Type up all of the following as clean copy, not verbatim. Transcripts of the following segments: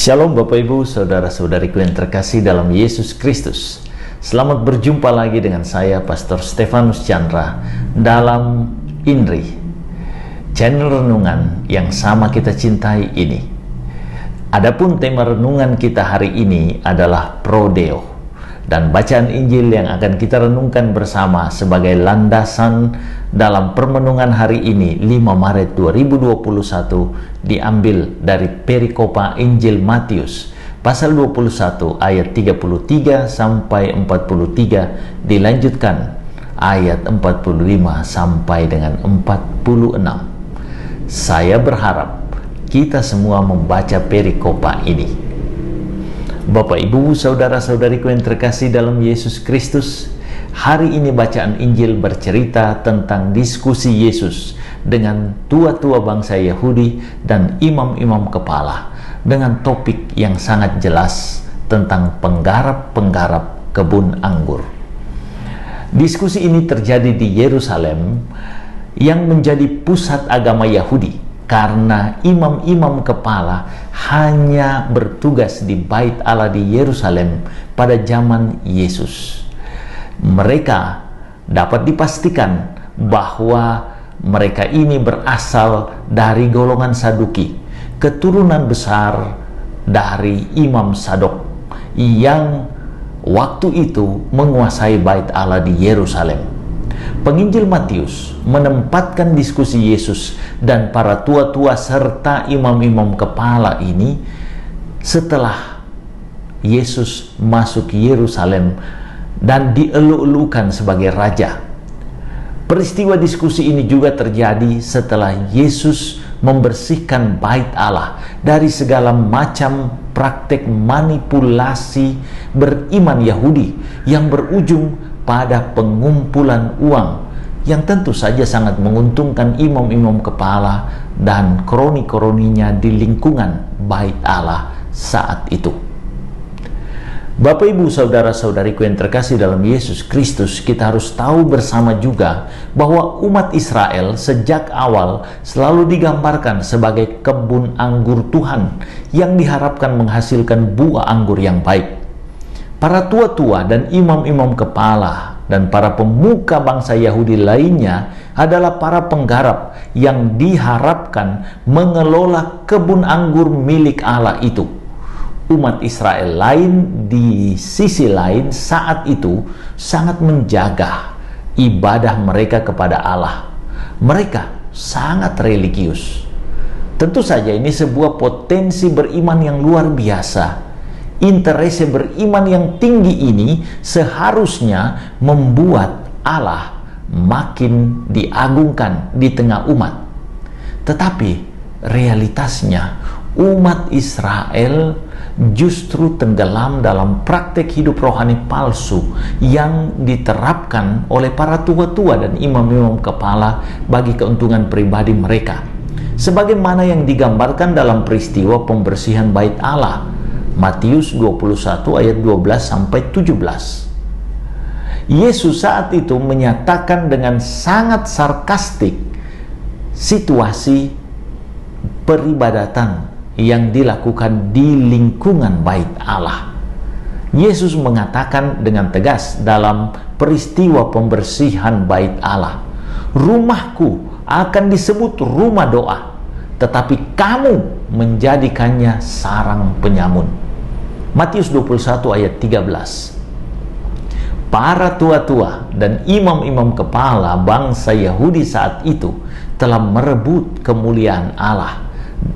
Shalom Bapak Ibu, Saudara-saudariku yang terkasih dalam Yesus Kristus. Selamat berjumpa lagi dengan saya, Pastor Stefanus Chandra, dalam INRI, channel renungan yang sama kita cintai ini. Adapun tema renungan kita hari ini adalah Pro Deo, dan bacaan Injil yang akan kita renungkan bersama sebagai landasan dalam permenungan hari ini 5 Maret 2021 diambil dari perikopa Injil Matius pasal 21 ayat 33 sampai 43, dilanjutkan ayat 45 sampai dengan 46. Saya berharap kita semua membaca perikopa ini. Bapak, Ibu, saudara-saudariku yang terkasih dalam Yesus Kristus, hari ini bacaan Injil bercerita tentang diskusi Yesus dengan tua-tua bangsa Yahudi dan imam-imam kepala dengan topik yang sangat jelas tentang penggarap-penggarap kebun anggur. Diskusi ini terjadi di Yerusalem yang menjadi pusat agama Yahudi, karena imam-imam kepala hanya bertugas di Bait Allah di Yerusalem pada zaman Yesus. Mereka dapat dipastikan bahwa mereka ini berasal dari golongan Saduki, keturunan besar dari Imam Sadok yang waktu itu menguasai Bait Allah di Yerusalem. Penginjil Matius menempatkan diskusi Yesus dan para tua-tua serta imam-imam kepala ini setelah Yesus masuk Yerusalem dan dieluk-elukan sebagai raja. Peristiwa diskusi ini juga terjadi setelah Yesus membersihkan Bait Allah dari segala macam praktek manipulasi beriman Yahudi yang berujung pada pengumpulan uang yang tentu saja sangat menguntungkan imam-imam kepala dan kroni-kroninya di lingkungan Bait Allah saat itu. Bapak, Ibu, saudara-saudariku yang terkasih dalam Yesus Kristus, kita harus tahu bersama juga bahwa umat Israel sejak awal selalu digambarkan sebagai kebun anggur Tuhan yang diharapkan menghasilkan buah anggur yang baik. Para tua-tua dan imam-imam kepala dan para pemuka bangsa Yahudi lainnya adalah para penggarap yang diharapkan mengelola kebun anggur milik Allah itu. Umat Israel lain di sisi lain saat itu sangat menjaga ibadah mereka kepada Allah. Mereka sangat religius. Tentu saja ini sebuah potensi beriman yang luar biasa. Interese beriman yang tinggi ini seharusnya membuat Allah makin diagungkan di tengah umat. Tetapi realitasnya umat Israel justru tenggelam dalam praktek hidup rohani palsu yang diterapkan oleh para tua-tua dan imam-imam kepala bagi keuntungan pribadi mereka, sebagaimana yang digambarkan dalam peristiwa pembersihan Bait Allah Matius 21 ayat 12 sampai 17. Yesus saat itu menyatakan dengan sangat sarkastik situasi peribadatan yang dilakukan di lingkungan Bait Allah. Yesus mengatakan dengan tegas dalam peristiwa pembersihan Bait Allah, "Rumahku akan disebut rumah doa, tetapi kamu menjadikannya sarang penyamun." Matius 21 ayat 13. Para tua-tua dan imam-imam kepala bangsa Yahudi saat itu telah merebut kemuliaan Allah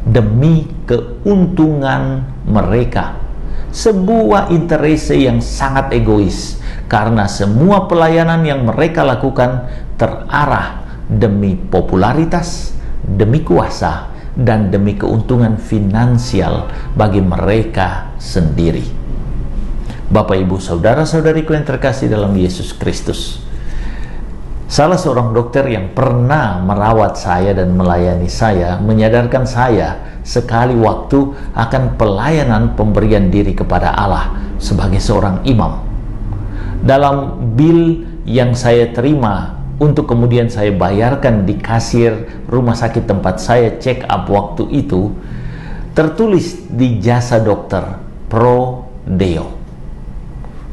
demi keuntungan mereka, sebuah interese yang sangat egois, karena semua pelayanan yang mereka lakukan terarah demi popularitas, demi kuasa, dan demi keuntungan finansial bagi mereka sendiri. Bapak, Ibu, saudara-saudariku yang terkasih dalam Yesus Kristus, salah seorang dokter yang pernah merawat saya dan melayani saya menyadarkan saya sekali waktu akan pelayanan pemberian diri kepada Allah sebagai seorang imam. Dalam bil yang saya terima untuk kemudian saya bayarkan di kasir rumah sakit tempat saya check up waktu itu, tertulis di jasa dokter Pro Deo.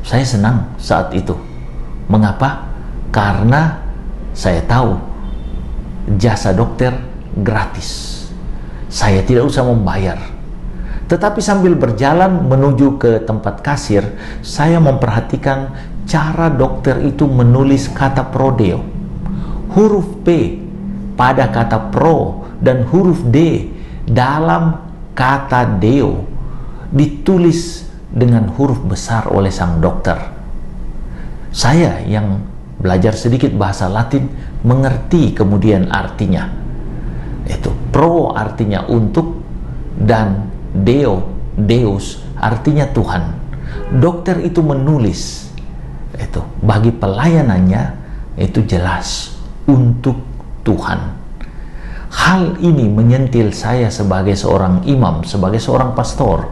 Saya senang saat itu. Mengapa? Karena saya tahu jasa dokter gratis. Saya tidak usah membayar. Tetapi sambil berjalan menuju ke tempat kasir, saya memperhatikan cara dokter itu menulis kata Pro Deo. Huruf P pada kata pro dan huruf D dalam kata Deo ditulis dengan huruf besar oleh sang dokter. Saya yang belajar sedikit bahasa Latin mengerti kemudian artinya. Itu pro artinya untuk, dan Deo, Deus artinya Tuhan. Dokter itu menulis itu bagi pelayanannya itu jelas untuk Tuhan. Hal ini menyentil saya sebagai seorang imam, sebagai seorang pastor.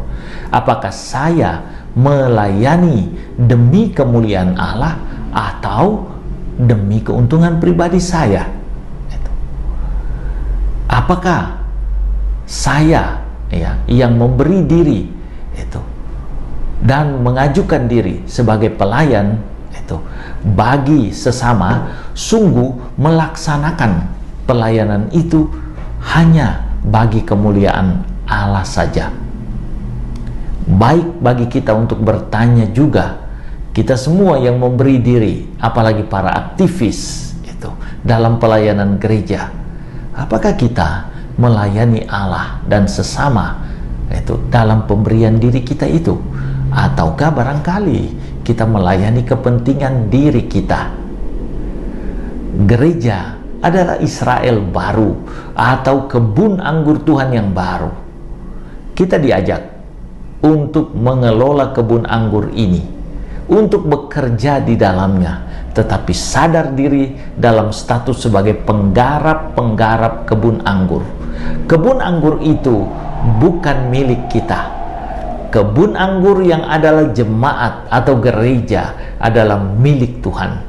Apakah saya melayani demi kemuliaan Allah atau demi keuntungan pribadi saya? Apakah saya yang memberi diri itu dan mengajukan diri sebagai pelayan itu bagi sesama, sungguh melaksanakan pelayanan itu hanya bagi kemuliaan Allah saja? Baik bagi kita untuk bertanya juga, kita semua yang memberi diri, apalagi para aktivis itu dalam pelayanan gereja, apakah kita melayani Allah dan sesama itu dalam pemberian diri kita itu, ataukah barangkali kita melayani kepentingan diri kita? Gereja adalah Israel baru atau kebun anggur Tuhan yang baru. Kita diajak untuk mengelola kebun anggur ini, untuk bekerja di dalamnya, tetapi sadar diri dalam status sebagai penggarap-penggarap kebun anggur. Kebun anggur itu bukan milik kita. Kebun anggur yang adalah jemaat atau gereja adalah milik Tuhan.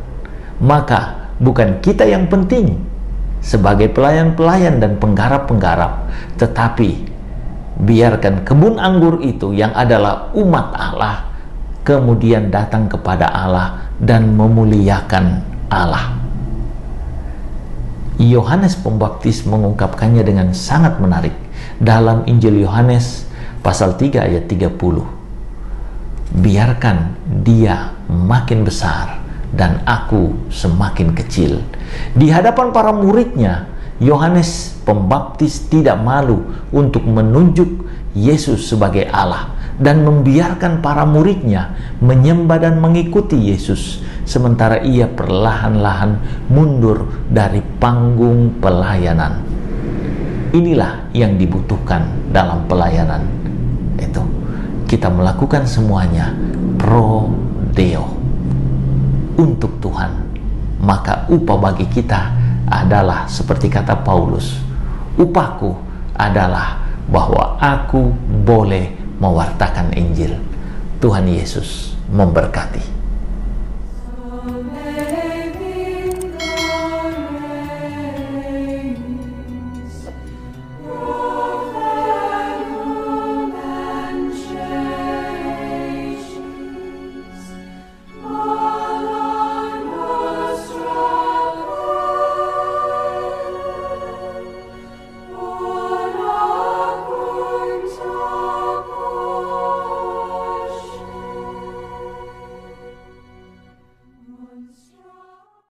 Maka bukan kita yang penting sebagai pelayan-pelayan dan penggarap-penggarap, tetapi biarkan kebun anggur itu yang adalah umat Allah kemudian datang kepada Allah dan memuliakan Allah. Yohanes Pembaptis mengungkapkannya dengan sangat menarik dalam Injil Yohanes pasal 3 ayat 30. Biarkan dia makin besar dan aku semakin kecil. Di hadapan para muridnya, Yohanes Pembaptis tidak malu untuk menunjuk Yesus sebagai Allah dan membiarkan para muridnya menyembah dan mengikuti Yesus, sementara ia perlahan-lahan mundur dari panggung pelayanan. Inilah yang dibutuhkan dalam pelayanan. Itu kita melakukan semuanya pro Deo, untuk Tuhan. Maka upah bagi kita adalah seperti kata Paulus, upahku adalah bahwa aku boleh mewartakan Injil. Tuhan Yesus memberkati.